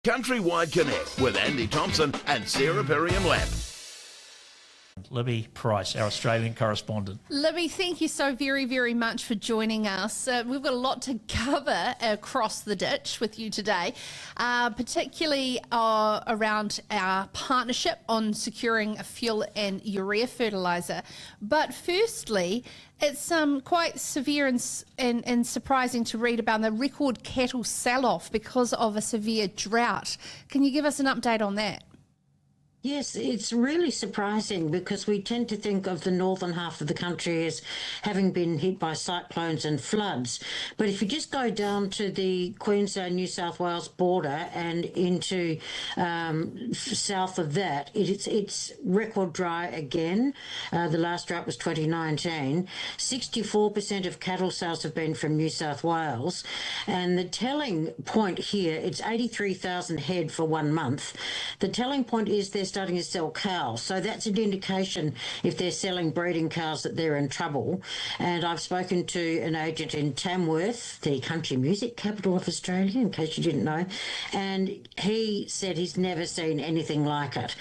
CountryWide Connect with Andy Thompson and Sarah Perriam-Lampp. Libby Price, our Australian correspondent. Libby, thank you so very, very much for joining us. We've got a lot to cover across the ditch with you today, particularly around our partnership on securing a fuel and urea fertiliser. But firstly, it's quite severe and surprising to read about the record cattle sell-off because of a severe drought. Can you give us an update on that? Yes, it's really surprising because we tend to think of the northern half of the country as having been hit by cyclones and floods. But if you just go down to the Queensland-New South Wales border and into south of that, it's record dry again. The last drought was 2019. 64% of cattle sales have been from New South Wales. And the telling point here, it's 83,000 head for 1 month. The telling point is they're starting to sell cows. So that's an indication if they're selling breeding cows that they're in trouble. And I've spoken to an agent in Tamworth, the country music capital of Australia, in case you didn't know, and he said he's never seen anything like it.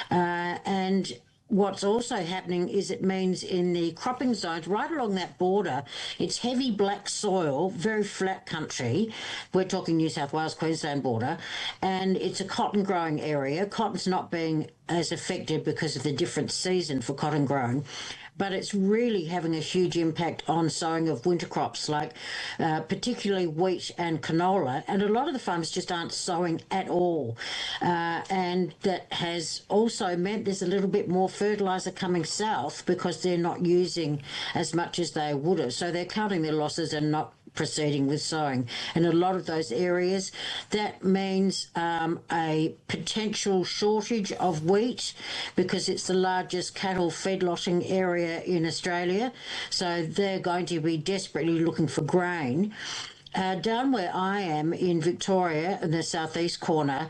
And what's also happening is it means in the cropping zones right along that border, it's heavy black soil, very flat country. We're talking New South Wales, Queensland border, and it's a cotton growing area. Cotton's not being as affected because of the different season for cotton growing, but it's really having a huge impact on sowing of winter crops like particularly wheat and canola, and a lot of the farmers just aren't sowing at all, and that has also meant there's a little bit more fertiliser coming south because they're not using as much as they would have, so they're counting their losses and not proceeding with sowing. In a lot of those areas, that means a potential shortage of wheat because it's the largest cattle feedlotting area in Australia. So they're going to be desperately looking for grain. Down where I am in Victoria, in the southeast corner,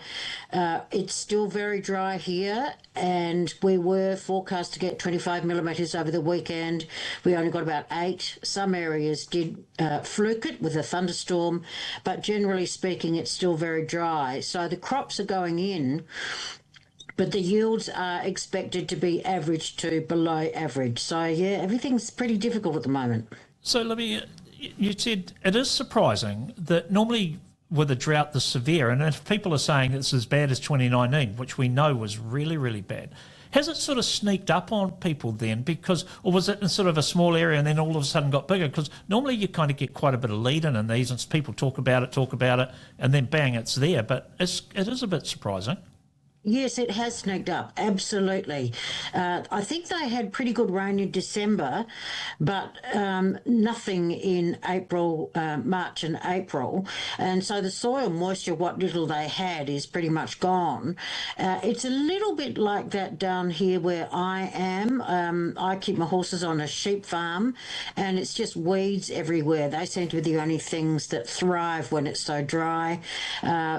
it's still very dry here, and we were forecast to get 25 millimetres over the weekend. We only got about 8. Some areas did fluke it with a thunderstorm, but generally speaking, it's still very dry. So the crops are going in, but the yields are expected to be average to below average. So, yeah, everything's pretty difficult at the moment. So, Libby, you said it is surprising that normally with a drought this severe, and if people are saying it's as bad as 2019, which we know was really, really bad, has it sort of sneaked up on people then? Or was it in sort of a small area and then all of a sudden got bigger? Because normally you kind of get quite a bit of lead-in in these, and people talk about it, and then bang, it's there. But it is a bit surprising. Yes, it has sneaked up, absolutely. I think they had pretty good rain in December, but nothing in April, March and April. And so the soil moisture, what little they had, is pretty much gone. It's a little bit like that down here where I am. I keep my horses on a sheep farm, and it's just weeds everywhere. They seem to be the only things that thrive when it's so dry.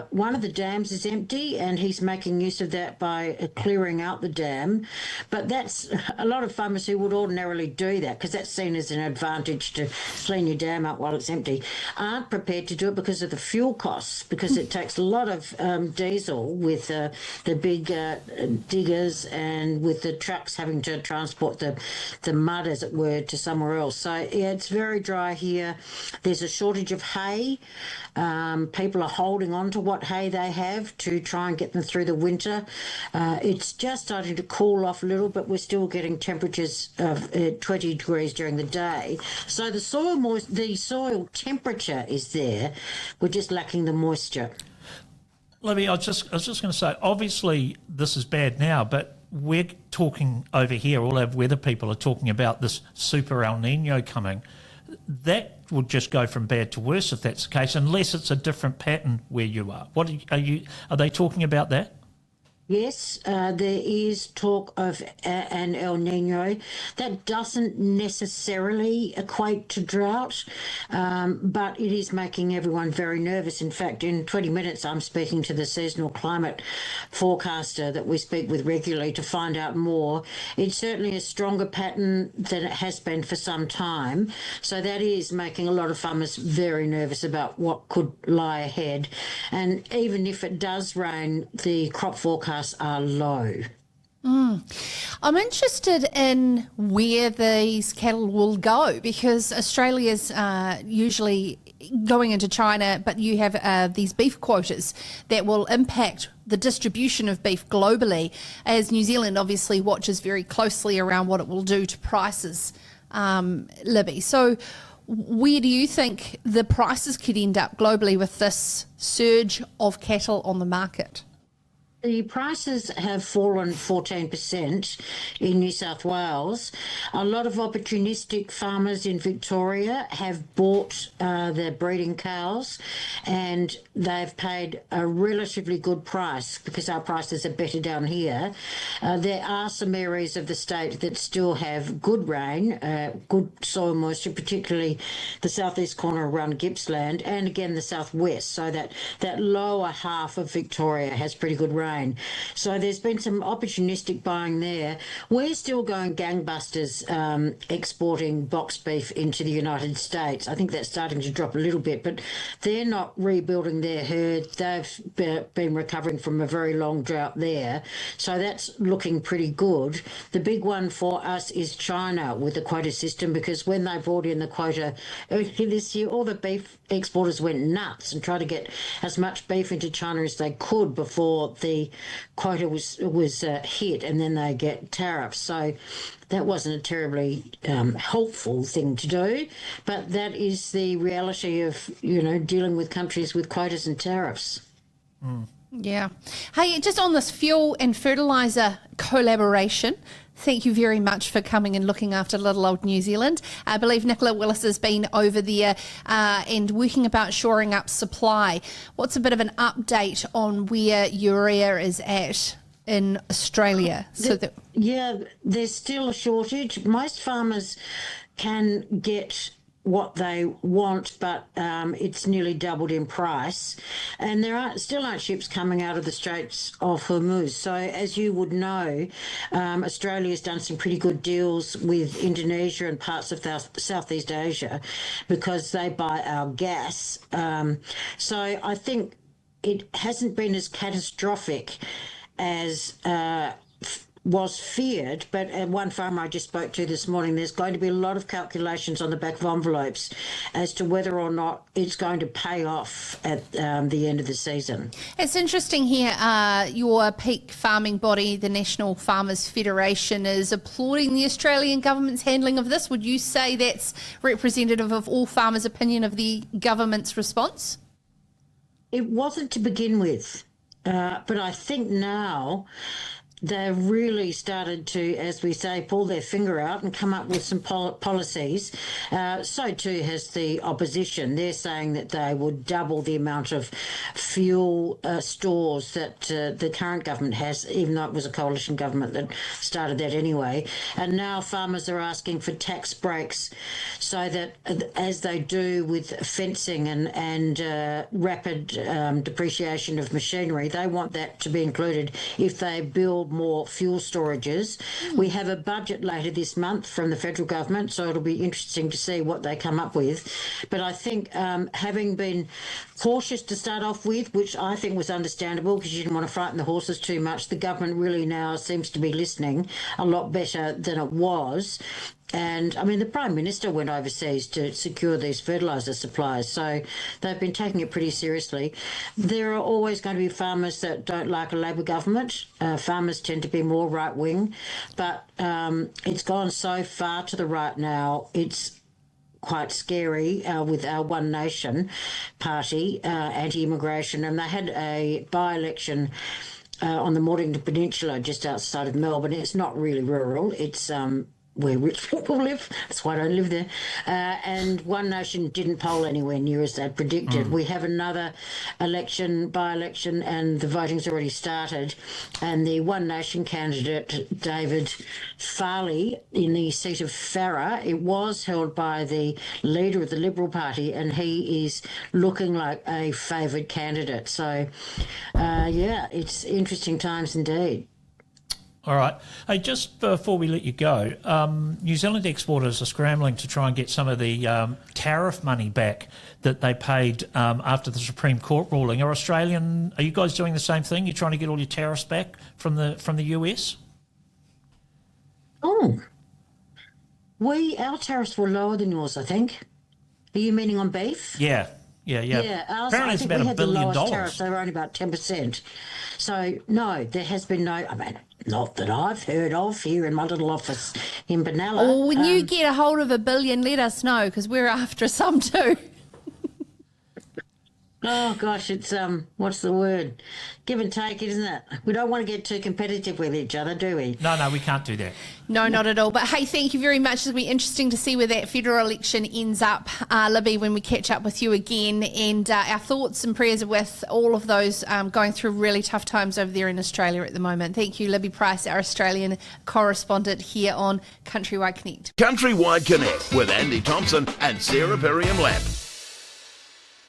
One of the dams is empty, and he's making use of that by clearing out the dam, but that's a lot of farmers who would ordinarily do that because that's seen as an advantage to clean your dam up while it's empty, aren't prepared to do it because of the fuel costs, because it takes a lot of diesel with the big diggers and with the trucks having to transport the mud, as it were, to somewhere else. So yeah, it's very dry here. There's a shortage of hay. People are holding on to what hay they have to try and get them through the winter. It's just starting to cool off a little, but we're still getting temperatures of 20 degrees during the day. So the soil temperature is there. We're just lacking the moisture. Libby, I was just going to say, obviously this is bad now, but we're talking over here, all our weather people are talking about this super El Nino coming. That would just go from bad to worse if that's the case, unless it's a different pattern where you are. Are they talking about that? Yes, there is talk of an El Nino. That doesn't necessarily equate to drought, but it is making everyone very nervous. In fact, in 20 minutes, I'm speaking to the seasonal climate forecaster that we speak with regularly to find out more. It's certainly a stronger pattern than it has been for some time. So that is making a lot of farmers very nervous about what could lie ahead. And even if it does rain, the crop forecasts are low. I'm interested in where these cattle will go, because Australia's usually going into China, but you have these beef quotas that will impact the distribution of beef globally, as New Zealand obviously watches very closely around what it will do to prices, Libby. So where do you think the prices could end up globally with this surge of cattle on the market? The prices have fallen 14% in New South Wales. A lot of opportunistic farmers in Victoria have bought their breeding cows, and they've paid a relatively good price because our prices are better down here. There are some areas of the state that still have good rain, good soil moisture, particularly the southeast corner around Gippsland, and again the southwest, so that lower half of Victoria has pretty good rain. So there's been some opportunistic buying there. We're still going gangbusters exporting box beef into the United States. I think that's starting to drop a little bit, but they're not rebuilding their herd. They've been recovering from a very long drought there. So that's looking pretty good. The big one for us is China with the quota system, because when they brought in the quota earlier this year, all the beef exporters went nuts and tried to get as much beef into China as they could before the quota was hit, and then they get tariffs. So that wasn't a terribly helpful thing to do, but that is the reality of dealing with countries with quotas and tariffs. Yeah. Hey, just on this fuel and fertiliser collaboration, thank you very much for coming and looking after little old New Zealand. I believe Nicola Willis has been over there and working about shoring up supply. What's a bit of an update on where urea is at in Australia? Yeah, there's still a shortage. Most farmers can get what they want, but it's nearly doubled in price. And there still aren't ships coming out of the Straits of Hormuz. So as you would know, Australia's done some pretty good deals with Indonesia and parts of Southeast Asia because they buy our gas. So I think it hasn't been as catastrophic as was feared, but one farmer I just spoke to this morning, there's going to be a lot of calculations on the back of envelopes as to whether or not it's going to pay off at the end of the season. It's interesting here, your peak farming body, the National Farmers Federation, is applauding the Australian government's handling of this. Would you say that's representative of all farmers' opinion of the government's response? It wasn't to begin with, but I think now they've really started to, as we say, pull their finger out and come up with some policies. So too has the opposition. They're saying that they would double the amount of fuel stores that the current government has, even though it was a coalition government that started that anyway. And now farmers are asking for tax breaks so that, as they do with fencing and rapid depreciation of machinery, they want that to be included if they build more fuel storages. We have a budget later this month from the federal government, so it'll be interesting to see what they come up with. But I think having been cautious to start off with, which I think was understandable because you didn't want to frighten the horses too much, the government really now seems to be listening a lot better than it was. And, I mean, the Prime Minister went overseas to secure these fertiliser supplies, so they've been taking it pretty seriously. There are always going to be farmers that don't like a Labor government. Farmers tend to be more right-wing, but it's gone so far to the right now, it's quite scary with our One Nation party, anti-immigration, and they had a by-election on the Mornington Peninsula just outside of Melbourne. It's not really rural. It's where rich people live. That's why I don't live there. And One Nation didn't poll anywhere near as they predicted. We have another by-election, and the voting's already started. And the One Nation candidate, David Farley, in the seat of Farrer, it was held by the leader of the Liberal Party, and he is looking like a favoured candidate. So, yeah, it's interesting times indeed. All right. Hey, just before we let you go, New Zealand exporters are scrambling to try and get some of the tariff money back that they paid after the Supreme Court ruling. Are you guys doing the same thing? You're trying to get all your tariffs back from the US? Oh, our tariffs were lower than yours, I think. Are you meaning on beef? Yeah. Apparently it's about $1 billion. The lowest tariffs, they were only about 10%. So, no, there has been not that I've heard of here in my little office in Benalla. Well, when you get a hold of $1 billion, let us know, because we're after some too. Oh, gosh, it's, what's the word? Give and take, isn't it? We don't want to get too competitive with each other, do we? No, we can't do that. No, not at all. But hey, thank you very much. It'll be interesting to see where that federal election ends up, Libby, when we catch up with you again. And our thoughts and prayers are with all of those going through really tough times over there in Australia at the moment. Thank you, Libby Price, our Australian correspondent here on CountryWide Connect. CountryWide Connect with Andy Thompson and Sarah Perriam-Lampp.